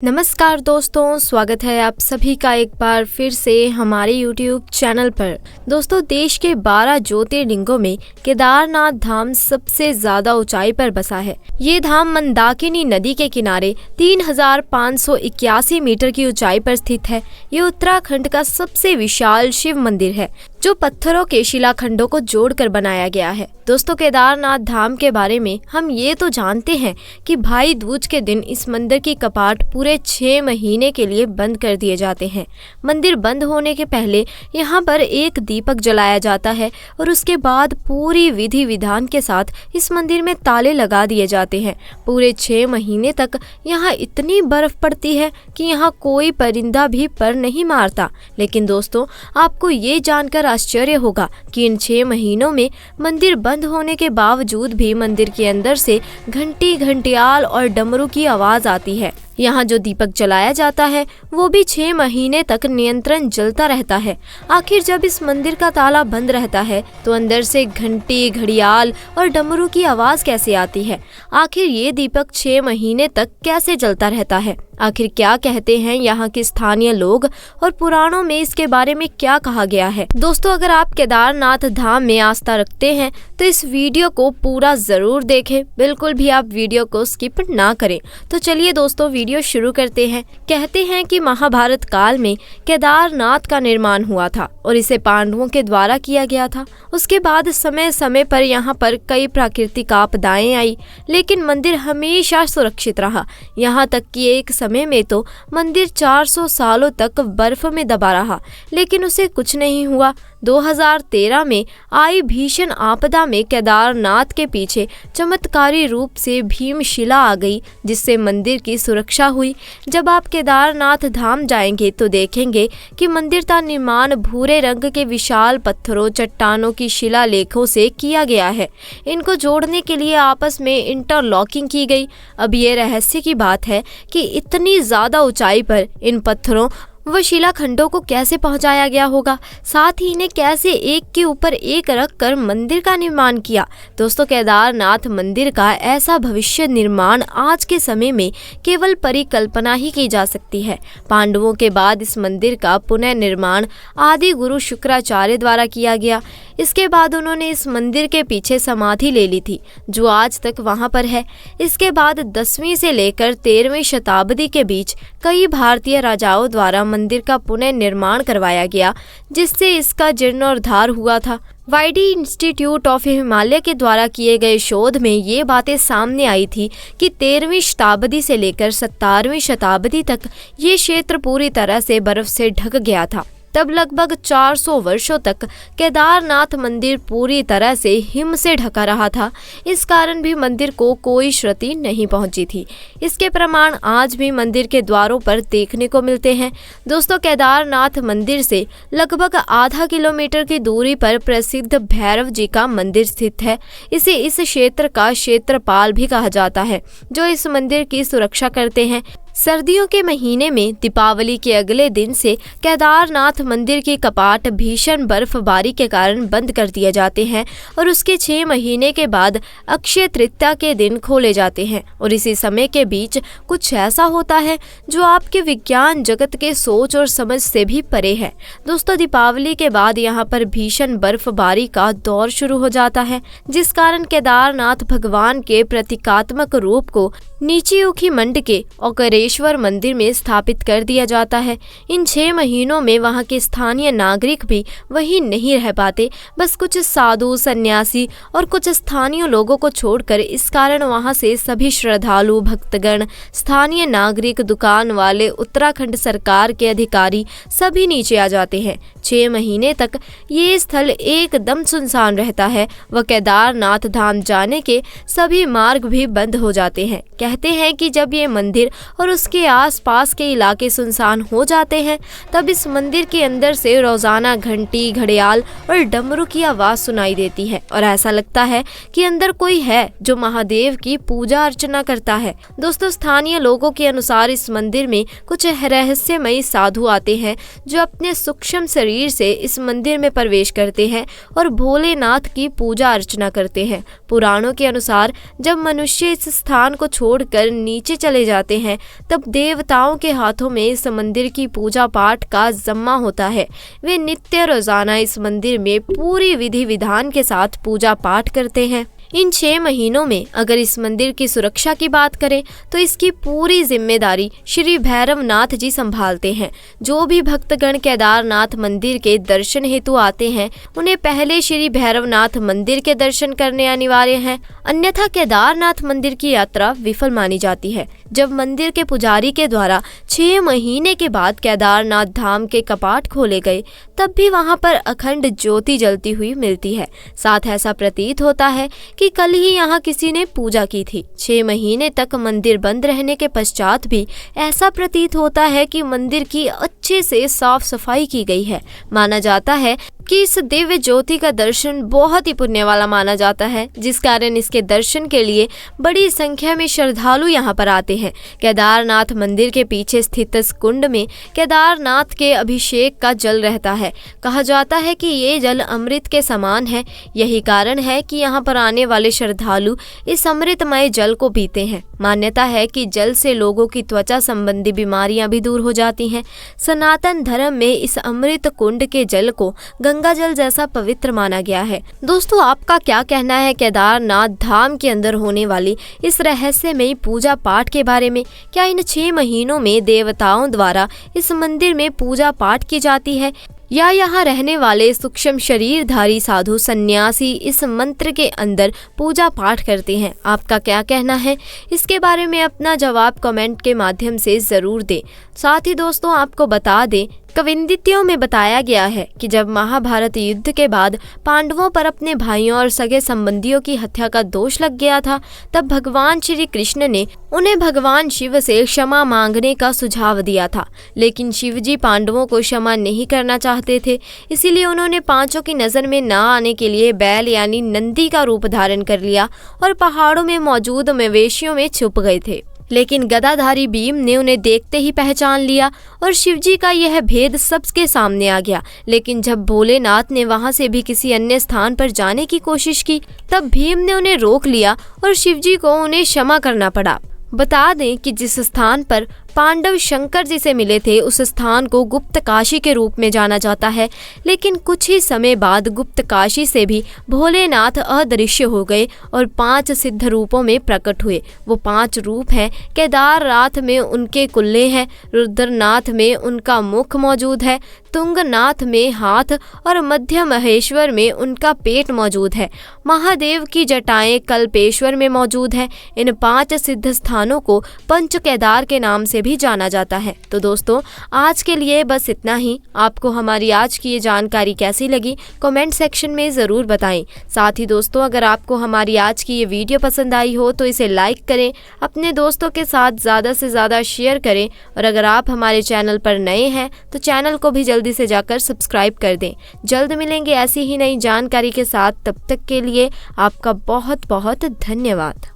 नमस्कार दोस्तों, स्वागत है आप सभी का एक बार फिर से हमारे YouTube चैनल पर। दोस्तों, देश के 12 ज्योतिर्लिंगों में केदारनाथ धाम सबसे ज्यादा ऊंचाई पर बसा है। ये धाम मंदाकिनी नदी के किनारे 3581 मीटर की ऊंचाई पर स्थित है। ये उत्तराखंड का सबसे विशाल शिव मंदिर है जो पत्थरों के शिलाखंडों को जोड़कर बनाया गया है। दोस्तों, केदारनाथ धाम के बारे में हम ये तो जानते हैं कि भाई दूज के दिन इस मंदिर की कपाट पूरे 6 महीने के लिए बंद कर दिए जाते हैं। मंदिर बंद होने के पहले यहाँ पर एक दीपक जलाया जाता है और उसके बाद पूरी विधि विधान के साथ इस मंदिर में ताले लगा दिए जाते हैं। पूरे 6 महीने तक यहाँ इतनी बर्फ पड़ती है कि यहाँ कोई परिंदा भी पर नहीं मारता। लेकिन दोस्तों, आपको ये जानकर आश्चर्य होगा कि इन 6 महीनों में मंदिर बंद होने के बावजूद भी मंदिर के अंदर से घंटी, घंटियाल और डमरू की आवाज आती है। यहाँ जो दीपक जलाया जाता है वो भी 6 महीने तक नियंत्रण जलता रहता है। आखिर जब इस मंदिर का ताला बंद रहता है तो अंदर से घंटी, घड़ियाल और डमरू की आवाज कैसे आती है? आखिर ये दीपक 6 महीने तक कैसे जलता रहता है? आखिर क्या कहते हैं यहाँ के स्थानीय लोग और पुराणों में इसके बारे में क्या कहा गया है? दोस्तों, अगर आप केदारनाथ धाम में आस्था रखते हैं तो इस वीडियो को पूरा जरूर देखें। बिल्कुल भी आप वीडियो को स्किप ना करें। तो चलिए दोस्तों, वीडियो शुरू करते हैं। कहते हैं कि महाभारत काल में केदारनाथ का निर्माण हुआ था और इसे पांडवों के द्वारा किया गया था। उसके बाद समय समय पर यहाँ पर कई प्राकृतिक आपदाएं आई, लेकिन मंदिर हमेशा सुरक्षित रहा। यहाँ तक कि एक समय में तो मंदिर 400 सालों तक बर्फ में दबा रहा, लेकिन उसे कुछ नहीं हुआ। 2013 में आई भीषण आपदा में केदारनाथ के पीछे चमत्कारी रूप से भीमशिला आ गई, जिससे मंदिर की सुरक्षा हुई। जब आप केदारनाथ धाम जाएंगे तो देखेंगे कि मंदिर का निर्माण भूरे रंग के विशाल पत्थरों, चट्टानों की शिलालेखों से किया गया है। इनको जोड़ने के लिए आपस में इंटरलॉकिंग की गई। अब ये रहस्य की बात है कि इतनी ज्यादा ऊंचाई पर इन पत्थरों व शिलाखंडों को कैसे पहुंचाया गया होगा, साथ ही इन्हें कैसे एक के ऊपर एक रख कर मंदिर का निर्माण किया। दोस्तों, केदारनाथ मंदिर का ऐसा भविष्य निर्माण आज के समय में केवल परिकल्पना ही की जा सकती है। पांडवों के बाद इस मंदिर का पुनर्निर्माण आदि गुरु शुक्राचार्य द्वारा किया गया। इसके बाद उन्होंने इस मंदिर के पीछे समाधि ले ली थी जो आज तक वहां पर है। इसके बाद 10वीं से लेकर 13वीं शताब्दी के बीच कई भारतीय राजाओं द्वारा मंदिर का पुनर्निर्माण करवाया गया, जिससे इसका जीर्णोद्धार हुआ था। वाईडी इंस्टीट्यूट ऑफ हिमालय के द्वारा किए गए शोध में ये बातें सामने आई थी कि 13वीं शताब्दी से लेकर 17वीं शताब्दी तक ये क्षेत्र पूरी तरह से बर्फ से ढक गया था। तब लगभग 400 वर्षों तक केदारनाथ मंदिर पूरी तरह से हिम से ढका रहा था। इस कारण भी मंदिर को कोई क्षति नहीं पहुंची थी। इसके प्रमाण आज भी मंदिर के द्वारों पर देखने को मिलते हैं। दोस्तों, केदारनाथ मंदिर से लगभग आधा किलोमीटर की दूरी पर प्रसिद्ध भैरव जी का मंदिर स्थित है। इसे इस क्षेत्र का क्षेत्रपाल भी कहा जाता है, जो इस मंदिर की सुरक्षा करते हैं। सर्दियों के महीने में दीपावली के अगले दिन से केदारनाथ मंदिर के कपाट भीषण बर्फबारी के कारण बंद कर दिए जाते हैं और उसके 6 महीने के बाद अक्षय तृतीया के दिन खोले जाते हैं। और इसी समय के बीच कुछ ऐसा होता है जो आपके विज्ञान जगत के सोच और समझ से भी परे है। दोस्तों, दीपावली के बाद यहाँ पर भीषण बर्फबारी का दौर शुरू हो जाता है, जिस कारण केदारनाथ भगवान के प्रतीकात्मक रूप को नीची उखी मंड के ओकरेश्वर मंदिर में स्थापित कर दिया जाता है। इन 6 महीनों में वहां के स्थानीय नागरिक भी वहीं नहीं रह पाते। बस कुछ साधु, सन्यासी और कुछ स्थानीय लोगों को छोड़कर इस कारण वहां से सभी श्रद्धालु, भक्तगण, स्थानीय नागरिक, दुकान वाले, उत्तराखंड सरकार के अधिकारी सभी नीचे आ जाते हैं। 6 महीने तक ये स्थल एकदम सुनसान रहता है व केदारनाथ धाम जाने के सभी मार्ग भी बंद हो जाते हैं। कहते हैं कि जब ये मंदिर और उसके आसपास के इलाके सुनसान हो जाते हैं तब इस मंदिर के अंदर से रोजाना घंटी, घड़ियाल और डमरू की आवाज सुनाई देती है और ऐसा लगता है कि अंदर कोई है जो महादेव की पूजा अर्चना करता है। दोस्तों, स्थानीय लोगों के अनुसार इस मंदिर में कुछ रहस्यमयी साधु आते हैं जो अपने सूक्ष्म शरीर से इस मंदिर में प्रवेश करते हैं और भोलेनाथ की पूजा अर्चना करते हैं। पुराणों के अनुसार जब मनुष्य इस स्थान को छोड़कर नीचे चले जाते हैं तब देवताओं के हाथों में इस मंदिर की पूजा पाठ का जिम्मा होता है। वे नित्य रोजाना इस मंदिर में पूरी विधि विधान के साथ पूजा पाठ करते हैं। इन 6 महीनों में अगर इस मंदिर की सुरक्षा की बात करें तो इसकी पूरी जिम्मेदारी श्री भैरवनाथ जी संभालते हैं। जो भी भक्तगण केदारनाथ मंदिर के दर्शन हेतु आते हैं उन्हें पहले श्री भैरवनाथ मंदिर के दर्शन करने अनिवार्य हैं, अन्यथा केदारनाथ मंदिर की यात्रा विफल मानी जाती है। जब मंदिर के पुजारी के द्वारा 6 महीने के बाद केदारनाथ धाम के कपाट खोले गए तब भी वहां पर अखंड ज्योति जलती हुई मिलती है। साथ ऐसा प्रतीत होता है कि कल ही यहाँ किसी ने पूजा की थी। 6 महीने तक मंदिर बंद रहने के पश्चात भी ऐसा प्रतीत होता है कि मंदिर की अच्छे से साफ सफाई की गई है। माना जाता है कि इस दिव्य ज्योति का दर्शन बहुत ही पुण्य वाला माना जाता है, जिस कारण इसके दर्शन के लिए बड़ी संख्या में श्रद्धालु यहाँ पर आते हैं। केदारनाथ मंदिर के पीछे स्थित इस कुंड में केदारनाथ के अभिषेक का जल रहता है। कहा जाता है कि ये जल अमृत के समान है। यही कारण है कि यहाँ पर आने वाले श्रद्धालु इस अमृतमय जल को पीते हैं। मान्यता है कि जल से लोगों की त्वचा संबंधी बीमारियां भी दूर हो जाती हैं। सनातन धर्म में इस अमृत कुंड के जल को गंगा जल जैसा पवित्र माना गया है। दोस्तों, आपका क्या कहना है केदारनाथ धाम के अंदर होने वाली इस रहस्यमयी पूजा पाठ के बारे में? क्या इन 6 महीनों में देवताओं द्वारा इस मंदिर में पूजा पाठ की जाती है या यहाँ रहने वाले सूक्ष्म शरीरधारी साधु सन्यासी इस मंत्र के अंदर पूजा पाठ करते हैं? आपका क्या कहना है? इसके बारे में अपना जवाब कमेंट के माध्यम से ज़रूर दें। साथ ही दोस्तों, आपको बता दें, कविंदितियों में बताया गया है कि जब महाभारत युद्ध के बाद पांडवों पर अपने भाइयों और सगे संबंधियों की हत्या का दोष लग गया था, तब भगवान श्री कृष्ण ने उन्हें भगवान शिव से क्षमा मांगने का सुझाव दिया था। लेकिन शिव जी पांडवों को क्षमा नहीं करना चाहते थे, इसीलिए उन्होंने पांचों की नजर में न आने के लिए बैल यानी नंदी का रूप धारण कर लिया और पहाड़ों में मौजूद मवेशियों में छुप गए थे। लेकिन गदाधारी भीम ने उन्हें देखते ही पहचान लिया और शिवजी का यह भेद सबके सामने आ गया। लेकिन जब भोलेनाथ ने वहां से भी किसी अन्य स्थान पर जाने की कोशिश की तब भीम ने उन्हें रोक लिया और शिवजी को उन्हें क्षमा करना पड़ा। बता दें कि जिस स्थान पर पांडव शंकर जी से मिले थे उस स्थान को गुप्त काशी के रूप में जाना जाता है। लेकिन कुछ ही समय बाद गुप्त काशी से भी भोलेनाथ अदृश्य हो गए और 5 सिद्ध रूपों में प्रकट हुए। वो 5 रूप हैं, केदारनाथ में उनके कुल्ले हैं, रुद्रनाथ में उनका मुख मौजूद है, तुंगनाथ में हाथ और मध्य महेश्वर में उनका पेट मौजूद है। महादेव की जटाएं कल्पेश्वर में मौजूद है। इन 5 सिद्ध स्थानों को पंच केदार के नाम से भी जाना जाता है। तो दोस्तों, आज के लिए बस इतना ही। आपको हमारी आज की ये जानकारी कैसी लगी कमेंट सेक्शन में ज़रूर बताएं। साथ ही दोस्तों, अगर आपको हमारी आज की ये वीडियो पसंद आई हो तो इसे लाइक करें, अपने दोस्तों के साथ ज़्यादा से ज़्यादा शेयर करें और अगर आप हमारे चैनल पर नए हैं तो चैनल को भी जल्दी से जाकर सब्सक्राइब कर दें। जल्द मिलेंगे ऐसी ही नई जानकारी के साथ। तब तक के लिए आपका बहुत बहुत धन्यवाद।